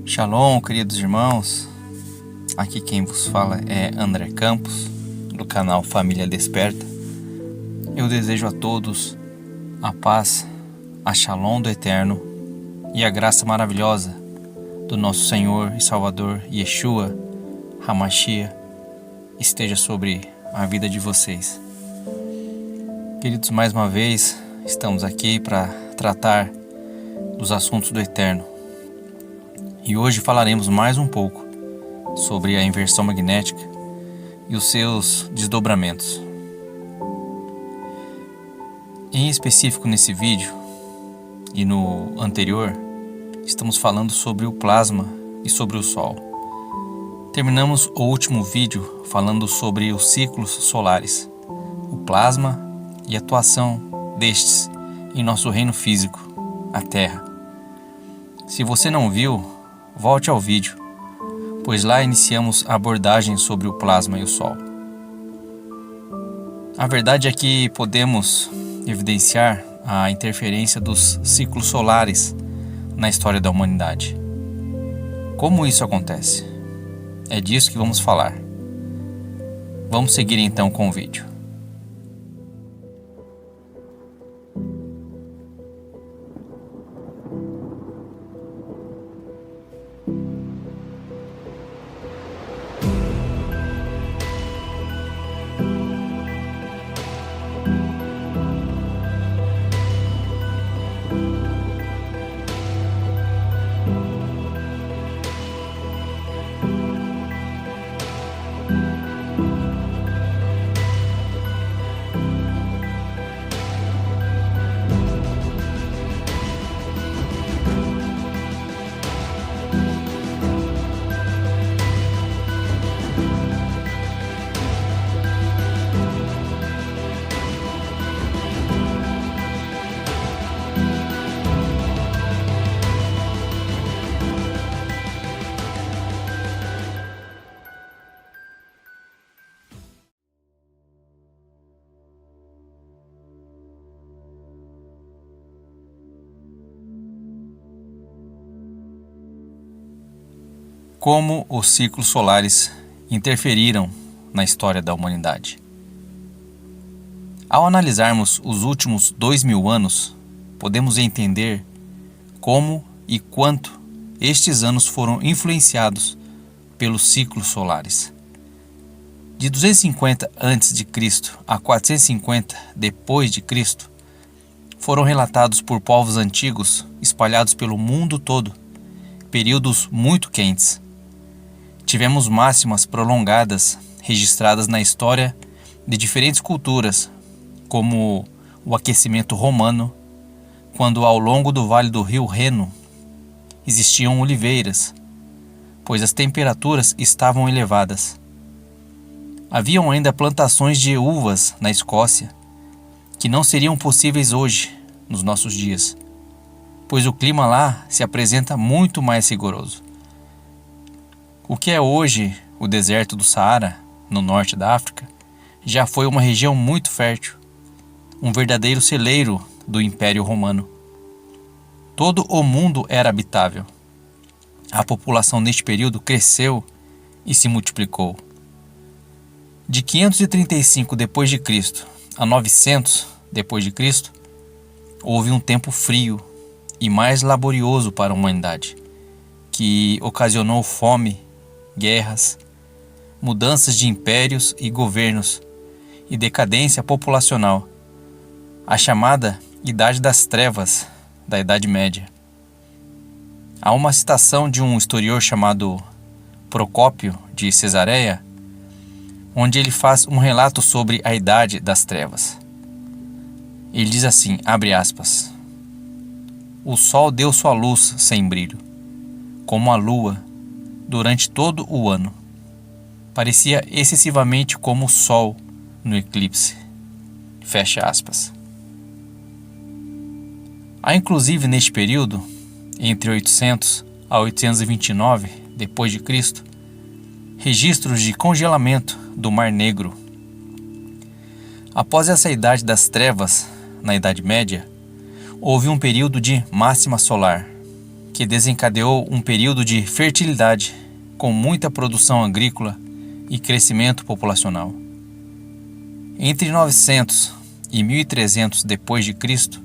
Shalom, queridos irmãos. Aqui quem vos fala é André Campos, do canal Família Desperta. Eu desejo a todos a paz, a Shalom do Eterno e a graça maravilhosa do nosso Senhor e Salvador Yeshua HaMashiach esteja sobre a vida de vocês. Queridos, mais uma vez estamos aqui para tratar dos assuntos do Eterno. E hoje falaremos mais um pouco sobre a inversão magnética e os seus desdobramentos. Em específico nesse vídeo e no anterior, estamos falando sobre o plasma e sobre o Sol. Terminamos o último vídeo falando sobre os ciclos solares, o plasma e a atuação destes em nosso reino físico, a Terra. Se você não viu, volte ao vídeo, pois lá iniciamos a abordagem sobre o plasma e o Sol. A verdade é que podemos evidenciar a interferência dos ciclos solares na história da humanidade. Como isso acontece? É disso que vamos falar. Vamos seguir então com o vídeo. Como os ciclos solares interferiram na história da humanidade. Ao analisarmos os últimos 2000 anos, podemos entender como e quanto estes anos foram influenciados pelos ciclos solares. De 250 a.C. a 450 depois de Cristo, foram relatados por povos antigos espalhados pelo mundo todo períodos muito quentes. Tivemos máximas prolongadas registradas na história de diferentes culturas, como o aquecimento romano, quando ao longo do vale do rio Reno existiam oliveiras, pois as temperaturas estavam elevadas. Haviam ainda plantações de uvas na Escócia, que não seriam possíveis hoje, nos nossos dias, pois o clima lá se apresenta muito mais rigoroso. O que é hoje o deserto do Saara, no norte da África, já foi uma região muito fértil, um verdadeiro celeiro do Império Romano. Todo o mundo era habitável. A população neste período cresceu e se multiplicou. De 535 d.C. a 900 d.C., houve um tempo frio e mais laborioso para a humanidade, que ocasionou fome, guerras, mudanças de impérios e governos e decadência populacional, a chamada Idade das Trevas da Idade Média. Há uma citação de um historiador chamado Procópio de Cesareia, onde ele faz um relato sobre a Idade das Trevas. Ele diz assim, abre aspas, o sol deu sua luz sem brilho, como a lua, durante todo o ano. Parecia excessivamente como o sol no eclipse. Fecha aspas. Há inclusive neste período, entre 800 a 829 d.C., registros de congelamento do Mar Negro. Após essa Idade das Trevas, na Idade Média, houve um período de máxima solar, que desencadeou um período de fertilidade com muita produção agrícola e crescimento populacional. Entre 900 e 1300 depois de Cristo,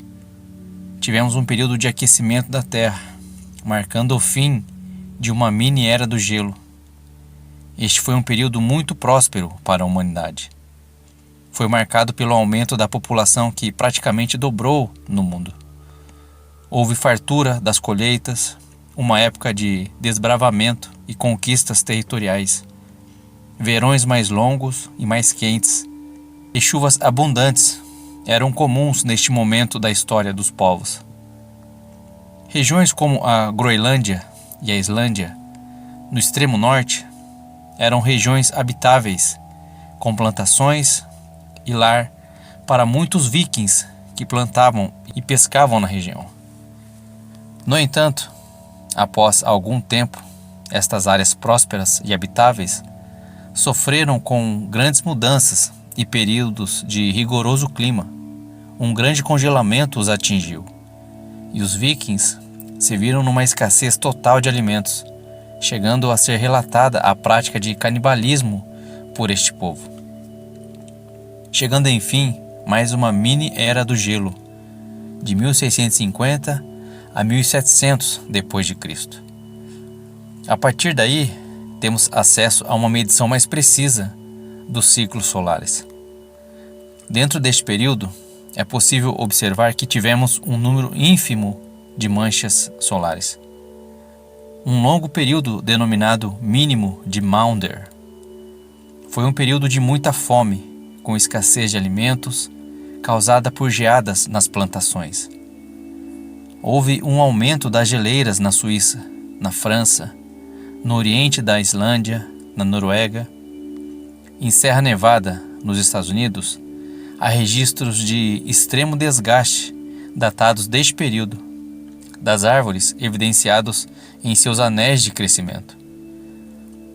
tivemos um período de aquecimento da Terra, marcando o fim de uma mini era do gelo. Este foi um período muito próspero para a humanidade. Foi marcado pelo aumento da população que praticamente dobrou no mundo. Houve fartura das colheitas, uma época de desbravamento e conquistas territoriais, verões mais longos e mais quentes, e chuvas abundantes eram comuns neste momento da história dos povos. Regiões como a Groenlândia e a Islândia, no extremo norte, eram regiões habitáveis, com plantações e lar para muitos vikings que plantavam e pescavam na região. No entanto, após algum tempo, estas áreas prósperas e habitáveis sofreram com grandes mudanças e períodos de rigoroso clima. Um grande congelamento os atingiu, e os vikings se viram numa escassez total de alimentos, chegando a ser relatada a prática de canibalismo por este povo. Chegando enfim mais uma mini era do gelo, de 1650 a 1700 depois de Cristo. A partir daí, temos acesso a uma medição mais precisa dos ciclos solares. Dentro deste período, é possível observar que tivemos um número ínfimo de manchas solares. Um longo período denominado mínimo de Maunder. Foi um período de muita fome, com escassez de alimentos, causada por geadas nas plantações. Houve um aumento das geleiras na Suíça, na França, no oriente da Islândia, na Noruega. Em Serra Nevada, nos Estados Unidos, há registros de extremo desgaste datados deste período, das árvores evidenciados em seus anéis de crescimento.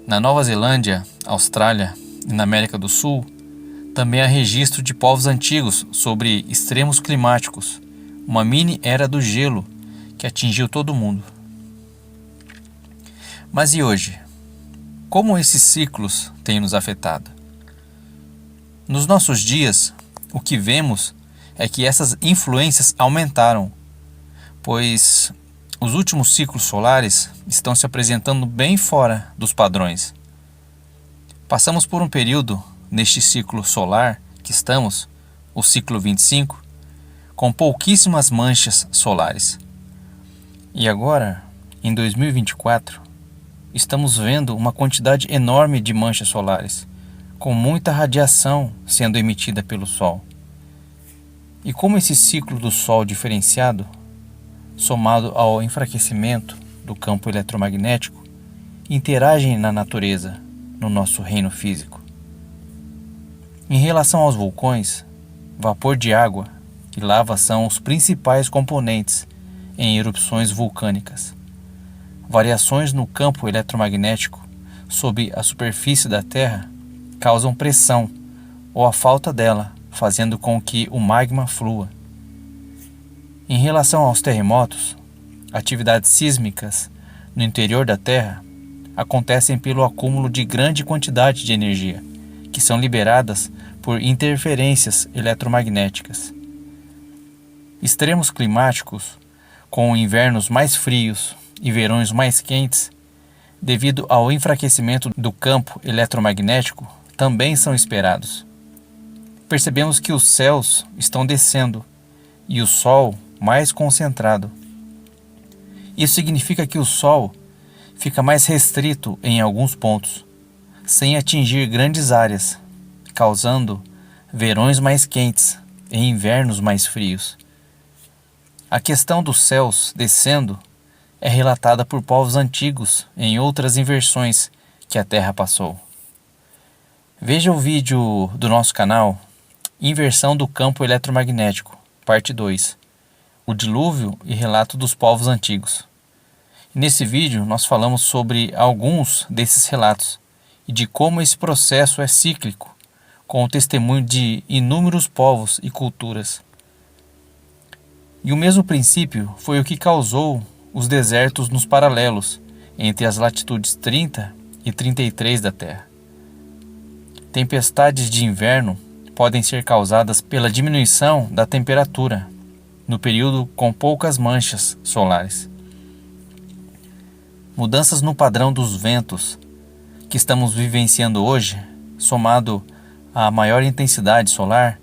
Na Nova Zelândia, Austrália e na América do Sul, também há registro de povos antigos sobre extremos climáticos, uma mini era do gelo que atingiu todo o mundo. Mas e hoje? Como esses ciclos têm nos afetado? Nos nossos dias, o que vemos é que essas influências aumentaram, pois os últimos ciclos solares estão se apresentando bem fora dos padrões. Passamos por um período neste ciclo solar que estamos, o ciclo 25, com pouquíssimas manchas solares. E agora, em 2024, estamos vendo uma quantidade enorme de manchas solares, com muita radiação sendo emitida pelo Sol. E como esse ciclo do Sol diferenciado, somado ao enfraquecimento do campo eletromagnético, interagem na natureza, no nosso reino físico. Em relação aos vulcões, vapor de água e lava são os principais componentes em erupções vulcânicas. Variações no campo eletromagnético sob a superfície da Terra causam pressão ou a falta dela, fazendo com que o magma flua. Em relação aos terremotos, atividades sísmicas no interior da Terra acontecem pelo acúmulo de grande quantidade de energia, que são liberadas por interferências eletromagnéticas. Extremos climáticos, com invernos mais frios e verões mais quentes, devido ao enfraquecimento do campo eletromagnético, também são esperados. Percebemos que os céus estão descendo e o Sol mais concentrado. Isso significa que o Sol fica mais restrito em alguns pontos, sem atingir grandes áreas, causando verões mais quentes e invernos mais frios. A questão dos céus descendo é relatada por povos antigos em outras inversões que a Terra passou. Veja o vídeo do nosso canal Inversão do Campo Eletromagnético, parte 2, o dilúvio e relato dos povos antigos. Nesse vídeo nós falamos sobre alguns desses relatos e de como esse processo é cíclico, com o testemunho de inúmeros povos e culturas. E o mesmo princípio foi o que causou os desertos nos paralelos, entre as latitudes 30 e 33 da Terra. Tempestades de inverno podem ser causadas pela diminuição da temperatura no período com poucas manchas solares. Mudanças no padrão dos ventos que estamos vivenciando hoje, somado à maior intensidade solar,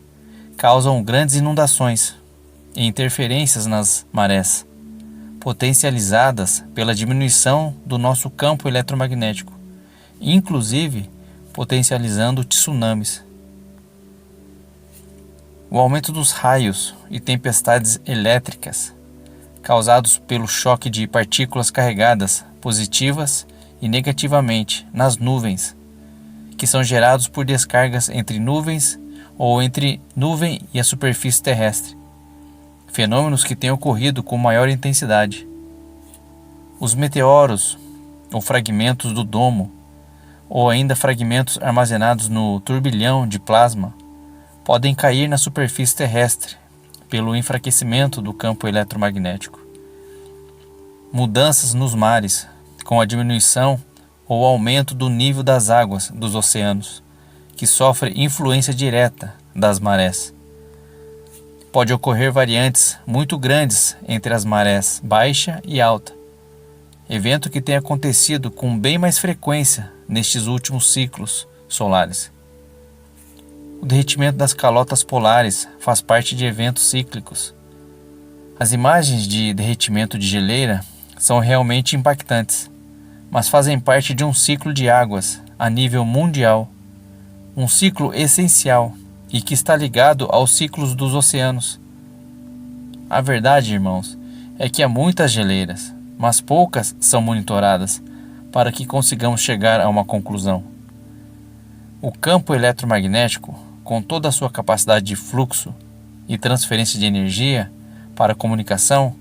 causam grandes inundações e interferências nas marés, potencializadas pela diminuição do nosso campo eletromagnético, inclusive potencializando tsunamis. O aumento dos raios e tempestades elétricas causados pelo choque de partículas carregadas positivas e negativamente nas nuvens, que são gerados por descargas entre nuvens ou entre nuvem e a superfície terrestre, fenômenos que têm ocorrido com maior intensidade. Os meteoros ou fragmentos do domo, ou ainda fragmentos armazenados no turbilhão de plasma, podem cair na superfície terrestre pelo enfraquecimento do campo eletromagnético. Mudanças nos mares, com a diminuição ou aumento do nível das águas dos oceanos, que sofre influência direta das marés. Pode ocorrer variantes muito grandes entre as marés baixa e alta, evento que tem acontecido com bem mais frequência nestes últimos ciclos solares. O derretimento das calotas polares faz parte de eventos cíclicos. As imagens de derretimento de geleira são realmente impactantes, mas fazem parte de um ciclo de águas a nível mundial, um ciclo essencial e que está ligado aos ciclos dos oceanos. A verdade, irmãos, é que há muitas geleiras, mas poucas são monitoradas para que consigamos chegar a uma conclusão. O campo eletromagnético, com toda a sua capacidade de fluxo e transferência de energia para a comunicação,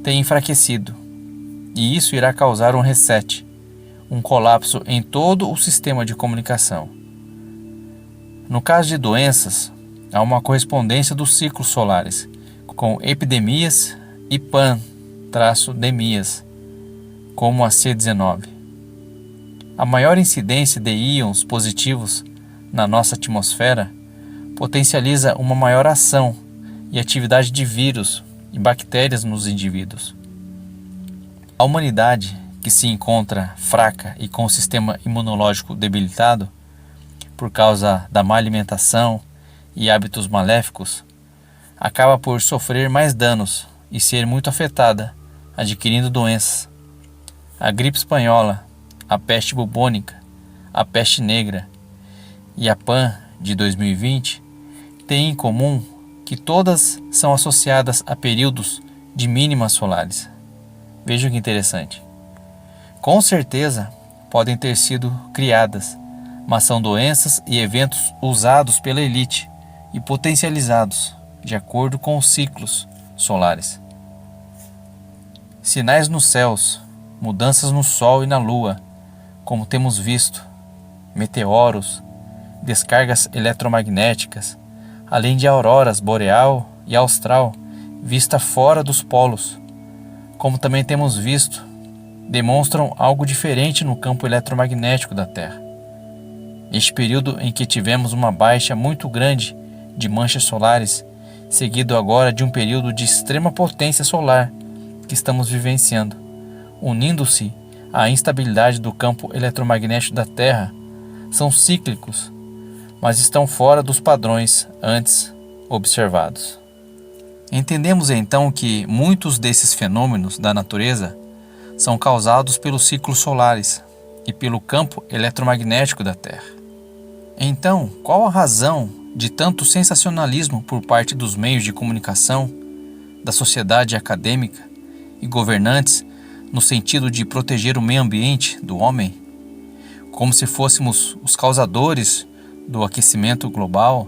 tem enfraquecido, e isso irá causar um reset, um colapso em todo o sistema de comunicação. No caso de doenças, há uma correspondência dos ciclos solares, com epidemias e pan-demias, como a C19. A maior incidência de íons positivos na nossa atmosfera potencializa uma maior ação e atividade de vírus e bactérias nos indivíduos. A humanidade, que se encontra fraca e com o sistema imunológico debilitado por causa da má alimentação e hábitos maléficos, acaba por sofrer mais danos e ser muito afetada, adquirindo doenças. A gripe espanhola, a peste bubônica, a peste negra e a PAN de 2020 têm em comum que todas são associadas a períodos de mínimas solares. Vejam que interessante. Com certeza podem ter sido criadas, mas são doenças e eventos usados pela elite e potencializados de acordo com os ciclos solares. Sinais nos céus, mudanças no Sol e na Lua, como temos visto, meteoros, descargas eletromagnéticas, além de auroras boreal e austral vista fora dos polos, como também temos visto, demonstram algo diferente no campo eletromagnético da Terra. Este período em que tivemos uma baixa muito grande de manchas solares, seguido agora de um período de extrema potência solar que estamos vivenciando, unindo-se à instabilidade do campo eletromagnético da Terra, são cíclicos, mas estão fora dos padrões antes observados. Entendemos então que muitos desses fenômenos da natureza são causados pelos ciclos solares e pelo campo eletromagnético da Terra. Então, qual a razão de tanto sensacionalismo por parte dos meios de comunicação, da sociedade acadêmica e governantes no sentido de proteger o meio ambiente do homem, como se fôssemos os causadores do aquecimento global,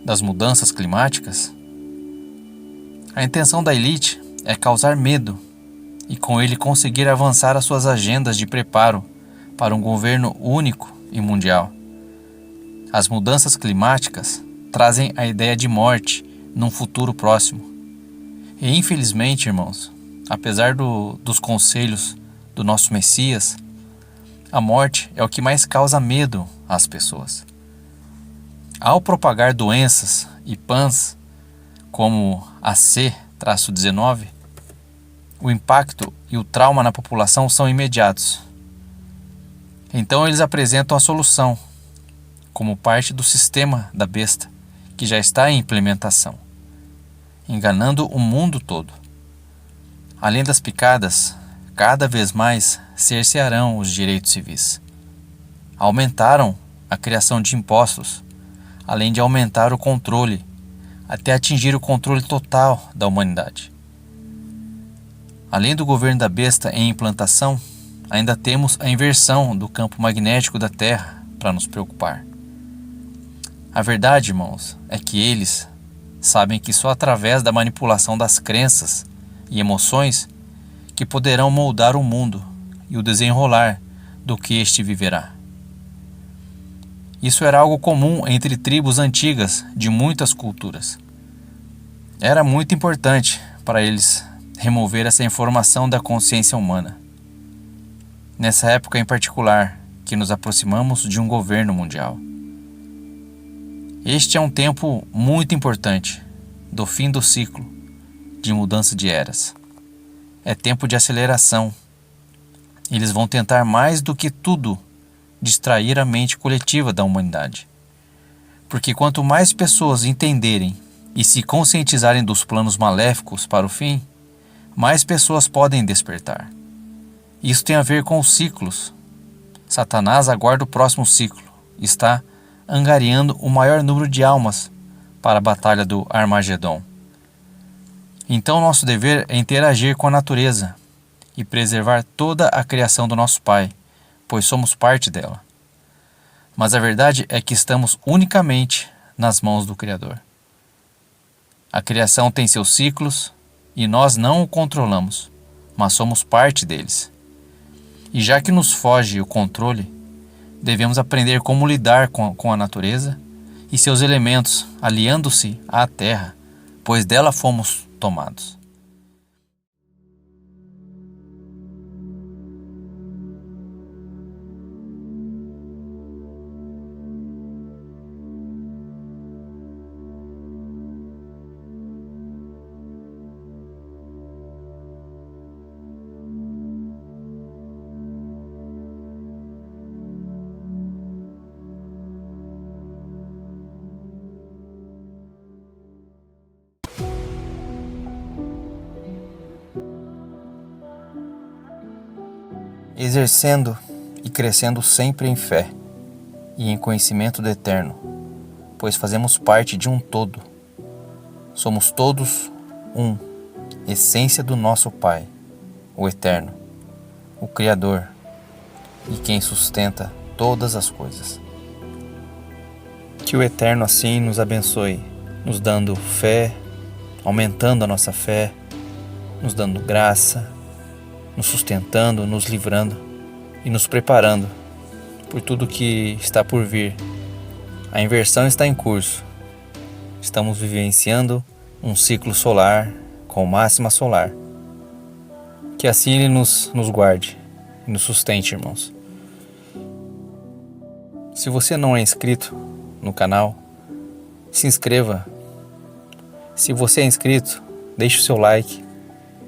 das mudanças climáticas? A intenção da elite é causar medo e com ele conseguir avançar as suas agendas de preparo para um governo único e mundial. As mudanças climáticas trazem a ideia de morte num futuro próximo. E infelizmente, irmãos, apesar dos conselhos do nosso Messias, a morte é o que mais causa medo às pessoas. Ao propagar doenças e PANs, como a C-19, o impacto e o trauma na população são imediatos. Então eles apresentam a solução, como parte do sistema da besta, que já está em implementação, enganando o mundo todo. Além das picadas, cada vez mais cercearão os direitos civis. Aumentaram a criação de impostos, além de aumentar o controle, até atingir o controle total da humanidade. Além do governo da besta em implantação, ainda temos a inversão do campo magnético da Terra para nos preocupar. A verdade, irmãos, é que eles sabem que só através da manipulação das crenças e emoções que poderão moldar o mundo e o desenrolar do que este viverá. Isso era algo comum entre tribos antigas de muitas culturas. Era muito importante para eles remover essa informação da consciência humana. Nessa época em particular, que nos aproximamos de um governo mundial. Este é um tempo muito importante, do fim do ciclo, de mudança de eras. É tempo de aceleração. Eles vão tentar mais do que tudo distrair a mente coletiva da humanidade. Porque quanto mais pessoas entenderem e se conscientizarem dos planos maléficos para o fim, mais pessoas podem despertar. Isso tem a ver com os ciclos. Satanás aguarda o próximo ciclo. Está angariando o maior número de almas para a batalha do Armagedon. Então nosso dever é interagir com a natureza e preservar toda a criação do nosso Pai, pois somos parte dela. Mas a verdade é que estamos unicamente nas mãos do Criador. A criação tem seus ciclos e nós não o controlamos, mas somos parte deles. E já que nos foge o controle, devemos aprender como lidar com a natureza e seus elementos, aliando-se à terra, pois dela fomos tomados. Exercendo e crescendo sempre em fé e em conhecimento do Eterno, pois fazemos parte de um todo. Somos todos um, essência do nosso Pai, o Eterno, o Criador e quem sustenta todas as coisas. Que o Eterno assim nos abençoe, nos dando fé, aumentando a nossa fé, nos dando graça, nos sustentando, nos livrando e nos preparando por tudo que está por vir. A inversão está em curso. Estamos vivenciando um ciclo solar com máxima solar. Que assim Ele nos guarde e nos sustente, irmãos. Se você não é inscrito no canal, se inscreva. Se você é inscrito, deixe o seu like,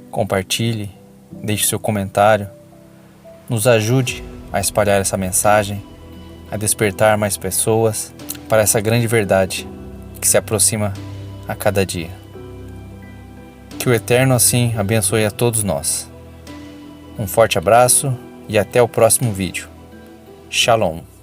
compartilhe, deixe seu comentário, nos ajude a espalhar essa mensagem, a despertar mais pessoas para essa grande verdade que se aproxima a cada dia. Que o Eterno assim abençoe a todos nós. Um forte abraço e até o próximo vídeo. Shalom.